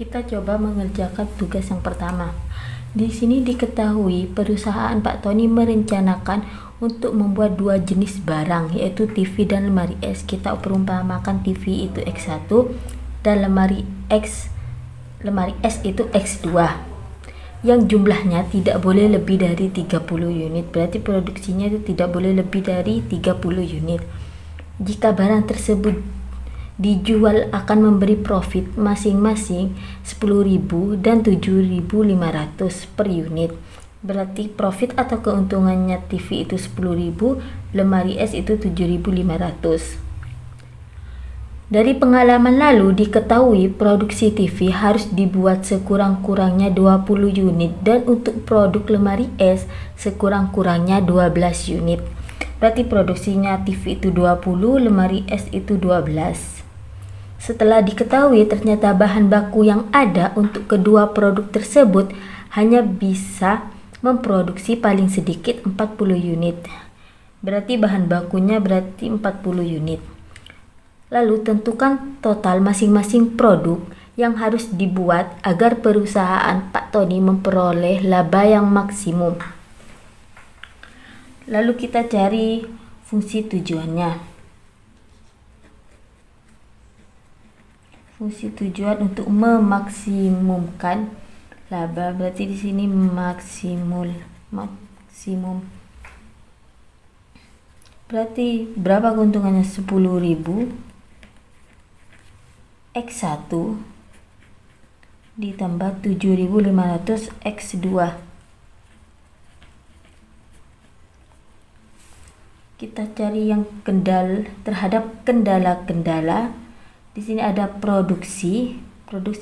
Kita coba mengerjakan tugas yang pertama. Di sini diketahui perusahaan Pak Tony merencanakan untuk membuat dua jenis barang, yaitu TV dan lemari es. Kita perumpamakan TV itu X1 dan lemari es itu X2. Yang jumlahnya tidak boleh lebih dari 30 unit. Berarti produksinya itu tidak boleh lebih dari 30 unit. Jika barang tersebut dijual akan memberi profit masing-masing 10.000 dan 7.500 per unit. Berarti profit atau keuntungannya TV itu 10.000, lemari es itu 7.500. Dari pengalaman lalu diketahui produksi TV harus dibuat sekurang-kurangnya 20 unit dan untuk produk lemari es sekurang-kurangnya 12 unit. Berarti produksinya TV itu 20, lemari es itu 12. Setelah diketahui ternyata bahan baku yang ada untuk kedua produk tersebut hanya bisa memproduksi paling sedikit 40 unit. Berarti bahan bakunya berarti 40 unit. Lalu tentukan total masing-masing produk yang harus dibuat agar perusahaan Pak Tony memperoleh laba yang maksimum. Lalu kita cari fungsi tujuannya. Fungsi tujuan untuk memaksimumkan laba, berarti di sini maksimum. Berarti berapa keuntungannya? 10.000 X1 ditambah 7.500 X2. Kita cari yang terhadap kendala-kendala. Di sini ada produksi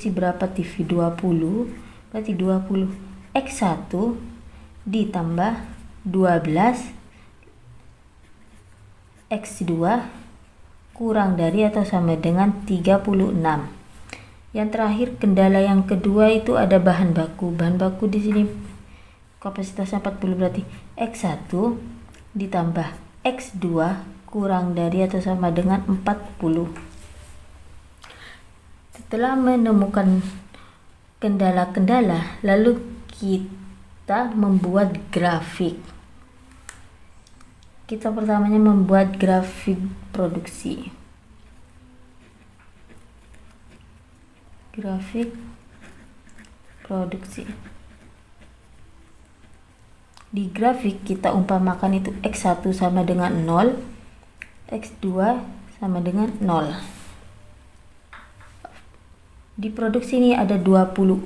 berapa TV? 20. Berarti 20 X1 ditambah 12 X2 kurang dari atau sama dengan 36. Yang terakhir kendala yang kedua itu ada bahan baku. Bahan baku di sini kapasitasnya 40, berarti X1 ditambah X2 kurang dari atau sama dengan 40. Setelah menemukan kendala-kendala, lalu kita membuat grafik. Kita pertamanya membuat grafik produksi. Grafik produksi. Di grafik kita umpamakan itu X1 sama dengan 0, X2 sama dengan 0. Di produksi ini ada 20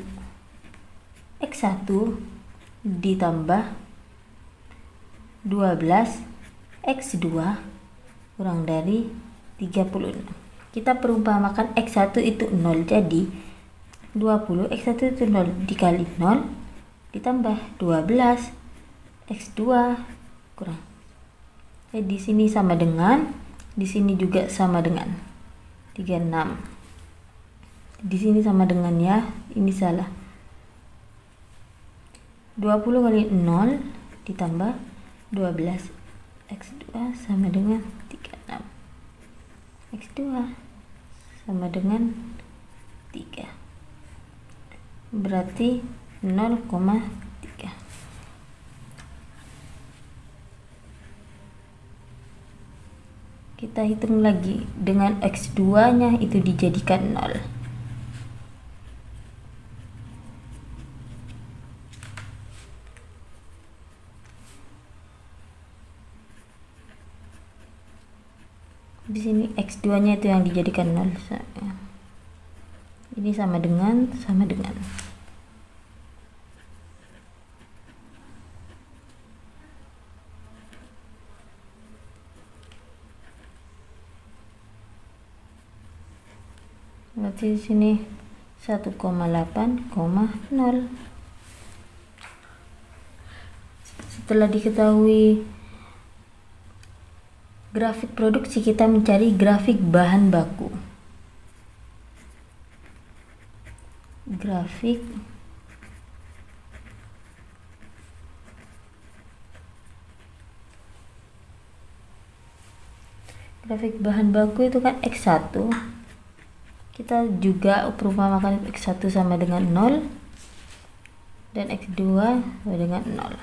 X1 ditambah 12 X2 kurang dari 36. Kita perumpamakan X1 itu 0, jadi 20 X1 itu 0 dikali 0 ditambah 12 X2 kurang. Jadi di sini sama dengan, di sini juga sama dengan 36. Di sini sama dengan ya, ini salah. 20 kali 0 ditambah 12 X2 sama dengan 36. X2 sama dengan 3. Berarti 0,3. Kita hitung lagi dengan X2-nya itu dijadikan 0. Di sini X2-nya itu yang dijadikan 0. Ini sama dengan. Berarti di sini 1,8,0. Setelah diketahui grafik produksi, kita mencari grafik bahan baku. Grafik bahan baku itu kan X1 Kita juga perumpamakan X1 sama dengan 0 dan X2 sama dengan 0.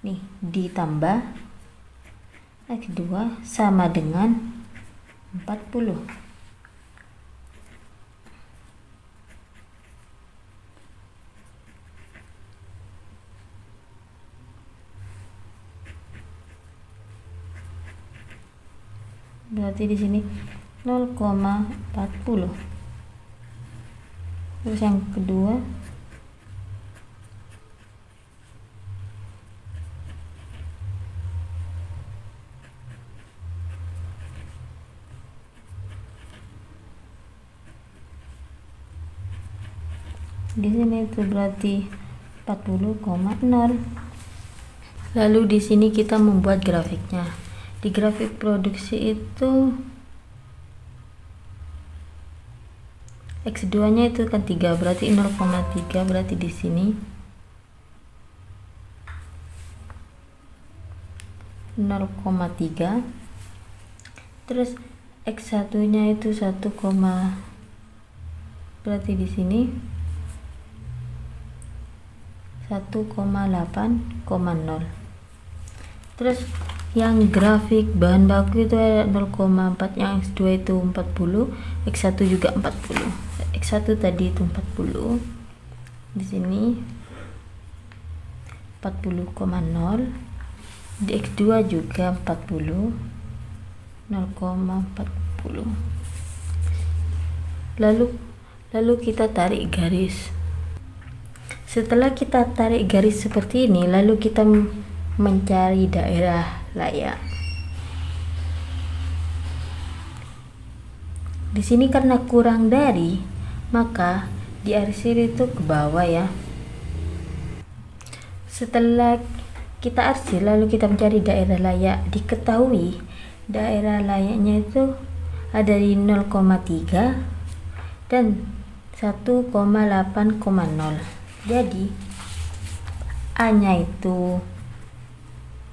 Nih, ditambah X2 sama dengan 40. Berarti di sini 0,40. Terus yang kedua di sini itu berarti 40,0. Lalu di sini kita membuat grafiknya. Di grafik produksi itu X2 nya itu kan 3, berarti 0,3, berarti di sini 0,3. Terus X1 nya itu 1, berarti di sini 1,8,0. Terus yang grafik bahan baku itu ada 0,4, yang X2 itu 40, X1 juga 40. X1 tadi itu 40. Di sini 40,0. Di X2 juga 40, 0,40. Lalu kita tarik garis. Setelah kita tarik garis seperti ini, lalu kita mencari daerah layak. Di sini karena kurang dari, maka diarsir itu ke bawah ya. Setelah kita arsir, lalu kita mencari daerah layak. Diketahui daerah layaknya itu ada di 0,3 dan 1,8,0. Jadi A nya itu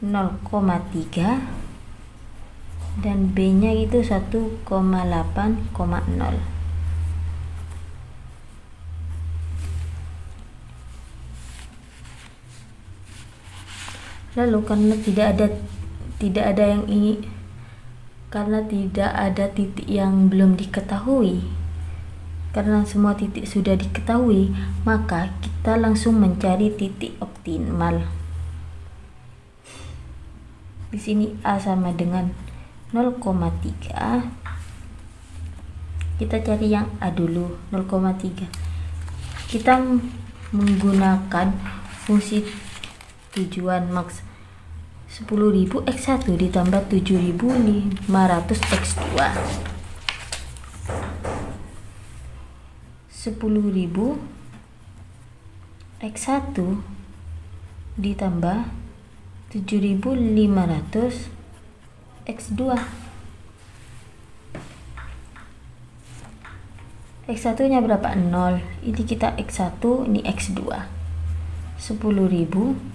0,3 dan B nya itu 1,8,0. Lalu karena tidak ada titik yang belum diketahui, karena semua titik sudah diketahui, maka kita langsung mencari titik optimal. Di sini A sama dengan 0,3. Kita cari yang A dulu, 0,3. Kita menggunakan fungsi tujuan max 10.000 X1 ditambah 7.500 X2. 10.000 X1 ditambah 7.500 X2. X1 nya berapa? 0. Ini kita X1, ini X2. 10.000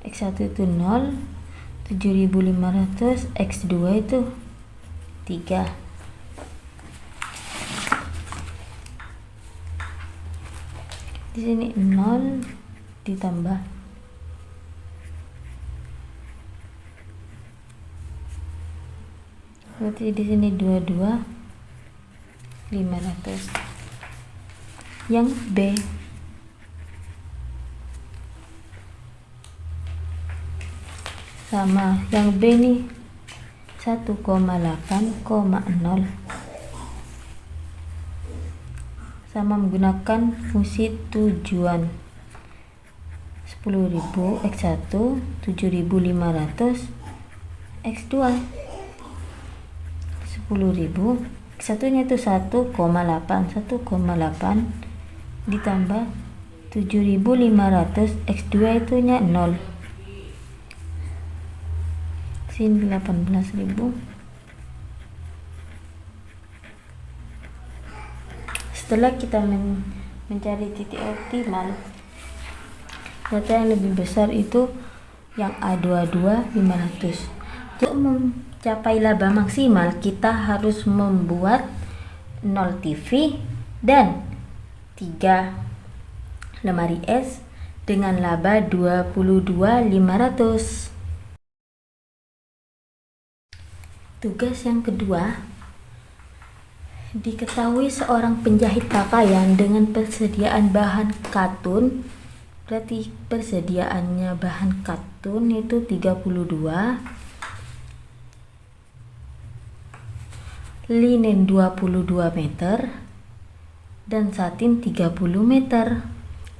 X1 itu 0, 7.500, X2 itu 3. Di sini 0 ditambah 500. Di sini 22.500. Yang B sama yang B nih 1,8,0, sama menggunakan fungsi tujuan 10.000 X1, 7.500 X2. 10.000 X1 nya itu 1,8 ditambah 7.500 X2 itu nya 0. Sini 18.000. Setelah kita mencari titik optimal, data yang lebih besar itu yang A22 500. Untuk mencapai laba maksimal, kita harus membuat 0 TV dan 3 lemari es dengan laba 22.500. Tugas yang kedua, diketahui seorang penjahit pakaian dengan persediaan bahan katun, berarti persediaannya bahan katun itu 32, linen 22 meter, dan satin 30 meter.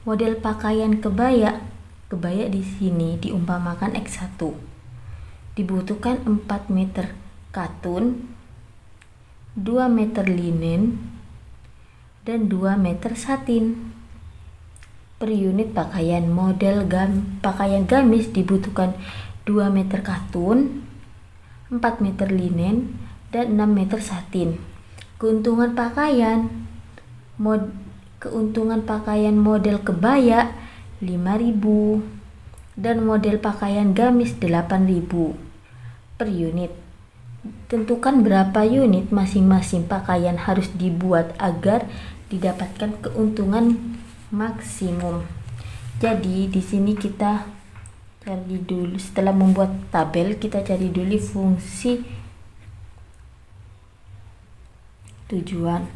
Model pakaian kebaya di sini diumpamakan X1. Dibutuhkan 4 meter katun, 2 meter linen, dan 2 meter satin. Per unit pakaian pakaian gamis dibutuhkan 2 meter katun, 4 meter linen, dan 6 meter satin. Keuntungan pakaian model kebaya 5.000 dan model pakaian gamis 8.000 per unit. Tentukan berapa unit masing-masing pakaian harus dibuat agar didapatkan keuntungan maksimum. Jadi di sini kita cari dulu, setelah membuat tabel kita cari dulu fungsi tujuan.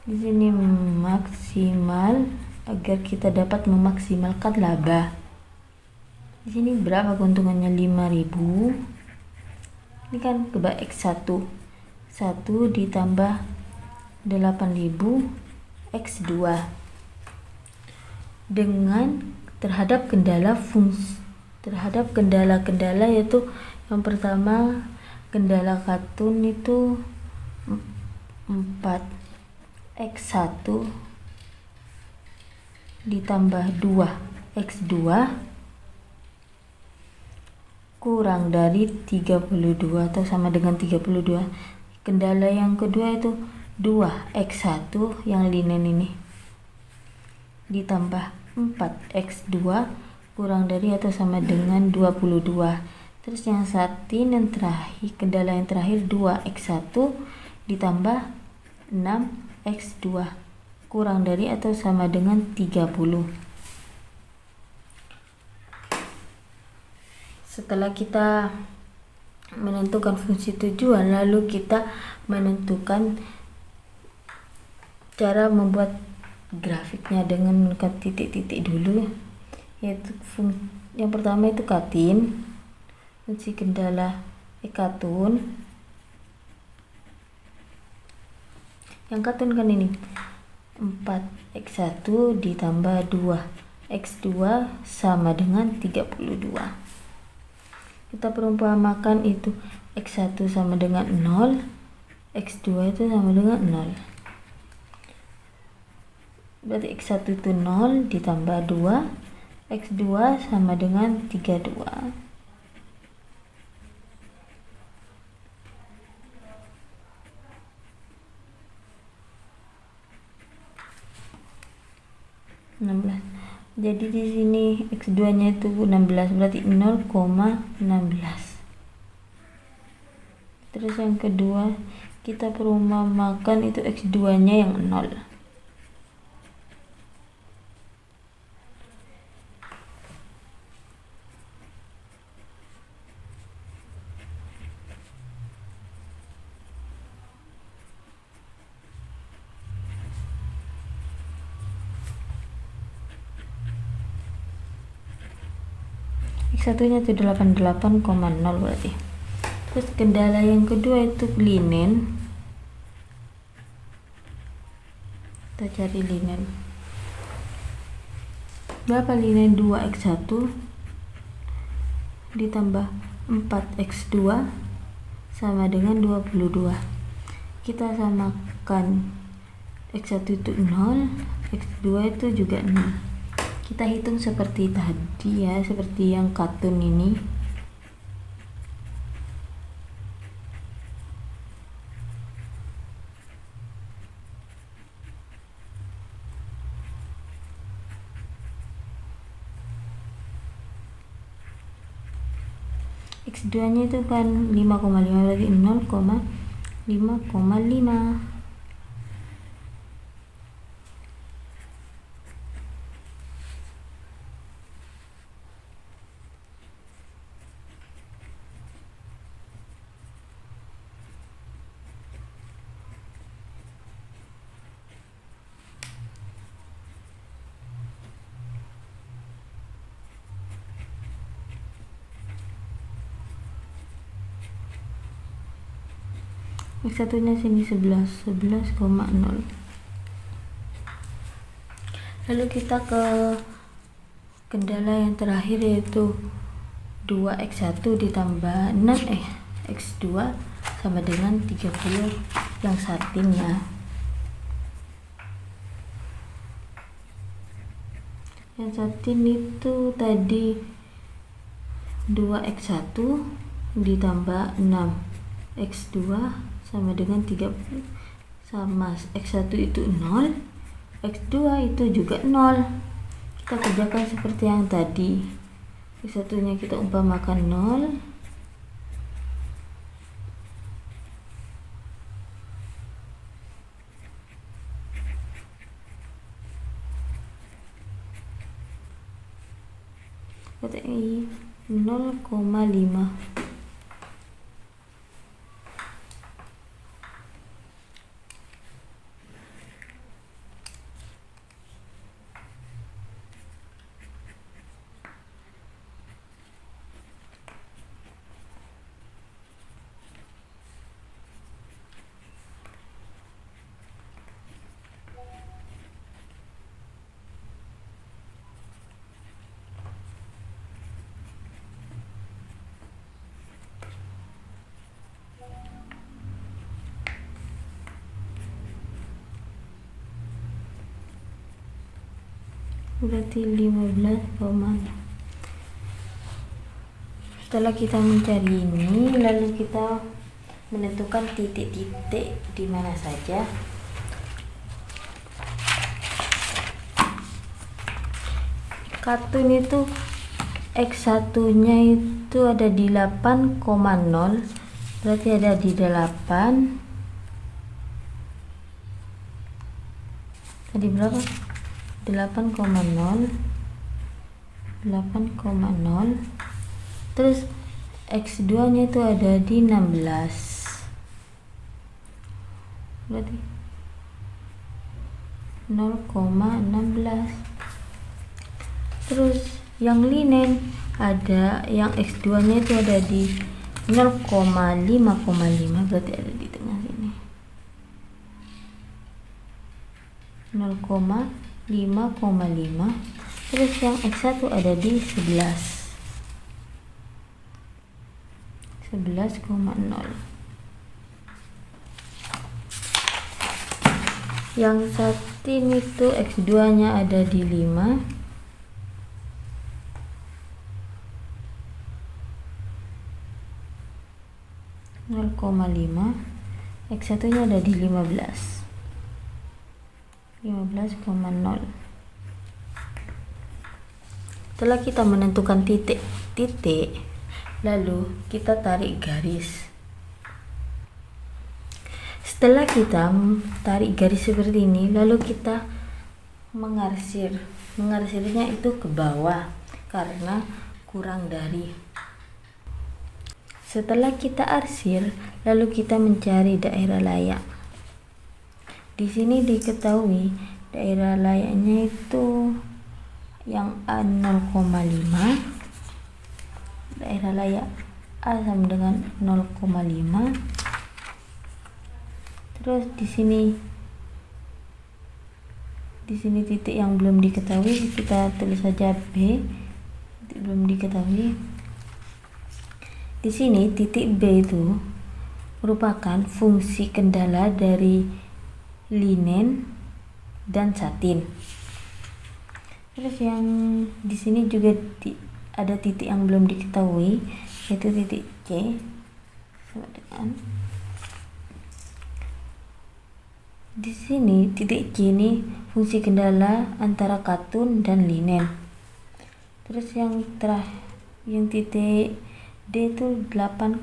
Di sini maksimal agar kita dapat memaksimalkan laba. Di sini berapa keuntungannya? 5.000. Ini kan kebaya X1. 1 ditambah 8.000 X2. Dengan terhadap kendala yaitu yang pertama kendala katun itu 4 X1 ditambah 2 X2 kurang dari 32 atau sama dengan 32. Kendala yang kedua itu 2X1 yang linen ini ditambah 4X2 kurang dari atau sama dengan 22. Terus yang satin yang terakhir, kendala yang terakhir 2X1 ditambah 6X2 kurang dari atau sama dengan 30. Setelah kita menentukan fungsi tujuan, lalu kita menentukan cara membuat grafiknya dengan menekan titik-titik dulu, yaitu yang pertama itu katin, fungsi kendala katun. Yang katun kan ini 4X1 ditambah 2X2 sama dengan 32. Kita perumpamakan itu X1 sama dengan 0, X2 itu sama dengan 0. Berarti X1 itu 0 ditambah 2, X2 sama dengan 32. Jadi di sini X2-nya itu 16, berarti 0,16. Terus yang kedua, kita perumpamakan itu X2-nya yang 0. X1-nya itu 88,0 berarti. Terus kendala yang kedua itu linen. Kita cari linen. Berapa linen? 2X1 ditambah 4X2 sama dengan 22. Kita samakan X1 itu 0, X2 itu juga 0. Kita hitung seperti tadi ya, seperti yang katun ini. X2 nya itu kan 5,5, berarti 0,5,5. X1 nya sini 11,0. Lalu kita ke kendala yang terakhir, yaitu 2x1 ditambah 6x2 sama dengan 30 yang satinnya. Yang satin itu tadi 2x1 ditambah 6x2 sama dengan 30, sama x1 itu 0, x2 itu juga 0. Kita kerjakan seperti yang tadi. X1 nya kita umpamakan 0, berarti 0,5. Berarti 15, setelah kita mencari ini, lalu kita menentukan titik-titik di mana saja. Katun itu X1 nya itu ada di 8,0, berarti ada di 8. Tadi berapa? 8,0. Terus X2 nya itu ada di 16, berarti 0,16. Terus yang linen ada, yang X2 nya itu ada di 0,5,5, berarti ada di tengah sini, 0,5,5. Terus yang X1 ada di 11,0. Yang satin itu X2 nya ada di 5, 0,5. X1 nya ada di 15,0. Setelah kita menentukan titik-titik, lalu kita tarik garis. Setelah kita tarik garis seperti ini, lalu kita mengarsir. Mengarsirnya itu ke bawah karena kurang dari. Setelah kita arsir, lalu kita mencari daerah layak. Di sini diketahui daerah layaknya itu yang A 0,5, daerah layak A sama dengan 0,5. Terus di sini titik yang belum diketahui, kita tulis saja B, titik belum diketahui. Di sini titik B itu merupakan fungsi kendala dari linen dan satin. Terus yang di sini juga ada titik yang belum diketahui, yaitu titik C sama dengan. Di sini titik C ini fungsi kendala antara katun dan linen. Terus yang titik D itu 8,0.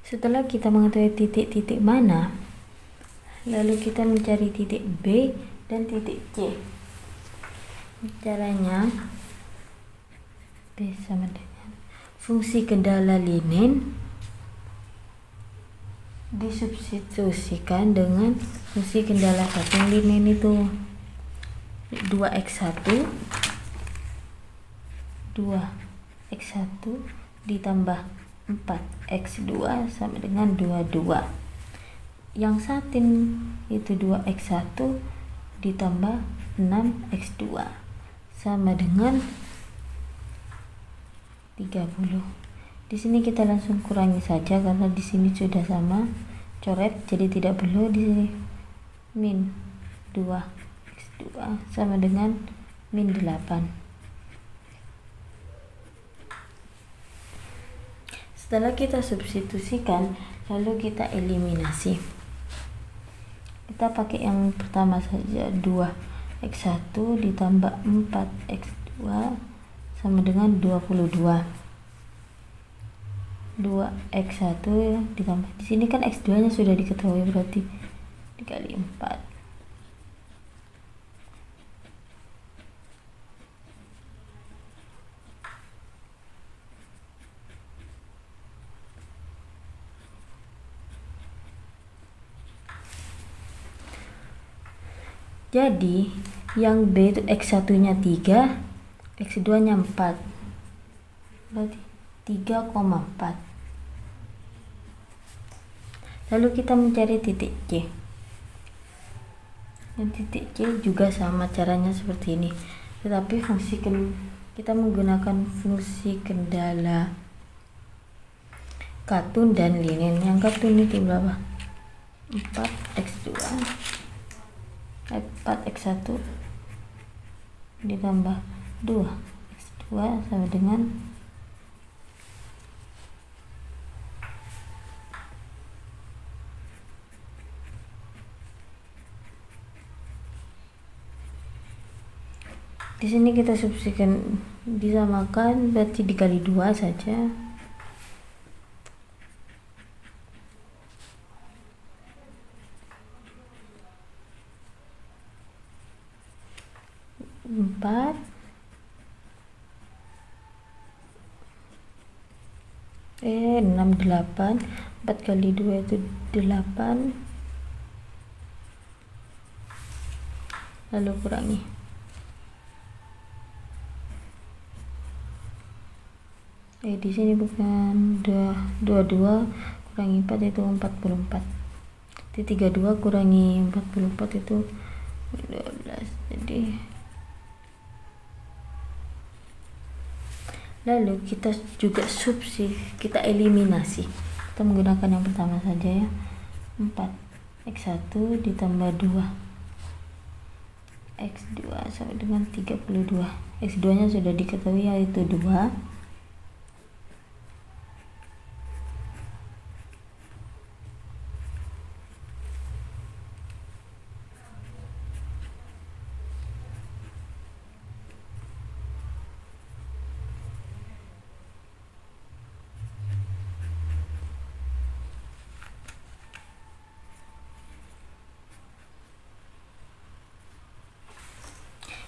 Setelah kita mengetahui titik-titik mana, lalu kita mencari titik B dan titik C. Caranya B sama dengan fungsi kendala linen disubstitusikan dengan fungsi kendala satu linen itu 2x1 ditambah 4x2 sama dengan 22. Yang satin itu 2x1 ditambah 6x2 sama dengan 30. Di sini kita langsung kurangi saja karena di sini sudah sama coret, jadi tidak perlu di sini. Min 2x2 sama dengan min 8. Setelah kita substitusikan, lalu kita eliminasi. Kita pakai yang pertama saja, 2x1 ditambah 4x2 sama dengan 22. 2x1 ditambah, di sini kan x2 nya sudah diketahui, berarti dikali 4. Jadi yang B itu x1 nya 3, x2 nya 4, berarti 3,4. Lalu kita mencari titik C. Dan titik C juga sama caranya seperti ini, tetapi kita menggunakan fungsi kendala katun dan linen. Yang katun itu berapa? 4x1 ditambah 2x2 sama dengan 4. Di sini kita substitusikan, disamakan, berarti dikali 2 saja. Empat 8. 4 kali 2 itu 8, lalu kurangi. Di sini bukan 22 kurangi 4 itu 44. 32 kurangi 44 itu 12. Jadi lalu kita juga kita eliminasi. Kita menggunakan yang pertama saja ya. 4x1 ditambah 2x2 sama dengan 32. x2 nya sudah diketahui yaitu 2.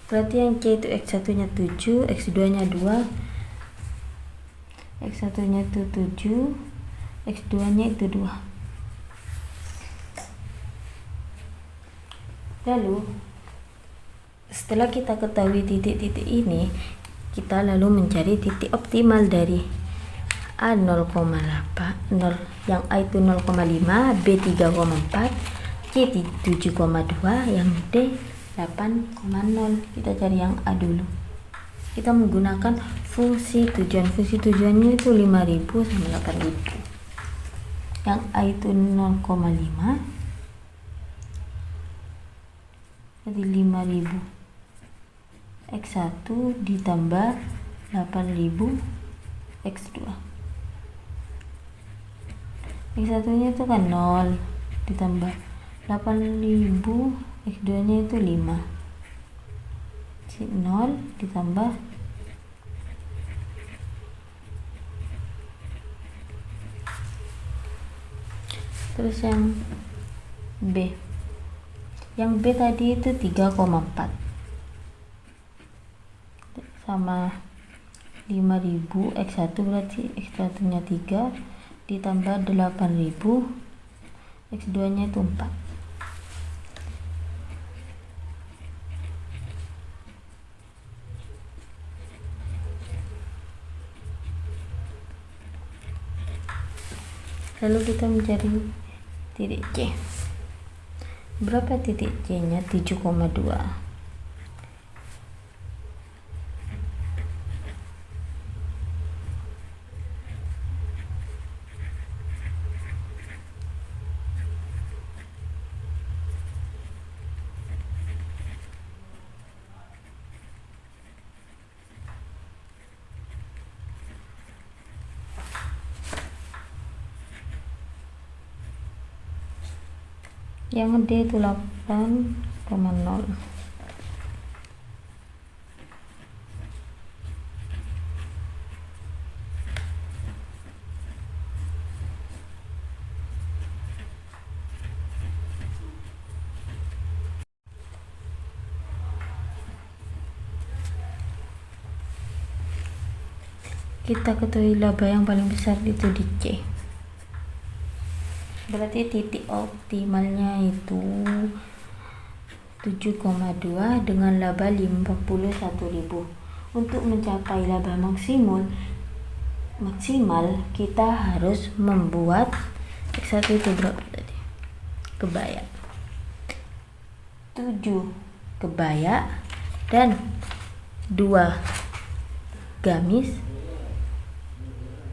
Berarti yang C itu x1 nya 7, x2 nya 2, x1 nya itu 7, x2 nya itu 2. Lalu setelah kita ketahui titik-titik ini, kita lalu mencari titik optimal dari A 0,8, yang A itu 0,5, B 3,4, C 7,2, yang D 8,0. Kita cari yang A dulu. Kita menggunakan fungsi tujuan. Fungsi tujuannya itu 5.000 sama 8.000. Yang A itu 0,5, jadi 5.000 x1 ditambah 8.000 x2. X1 nya itu kan 0 ditambah 8.000 X2 nya itu 5, 0 ditambah terus yang B tadi itu 3,4 sama 5.000 X1 berarti X1 nya 3 ditambah 8.000 X2 nya itu 4. Lalu kita mencari titik C. Berapa titik C nya? 7,2. Yang D itu 8,0. Kita ketahui laba yang paling besar itu di C. Berarti titik optimalnya itu 7,2 dengan laba 51.000. Untuk mencapai laba maksimal kita harus membuat X1 itu berapa tadi? Kebaya 7 kebaya dan 2 gamis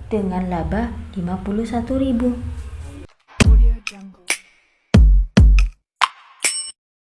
dengan laba 51.000.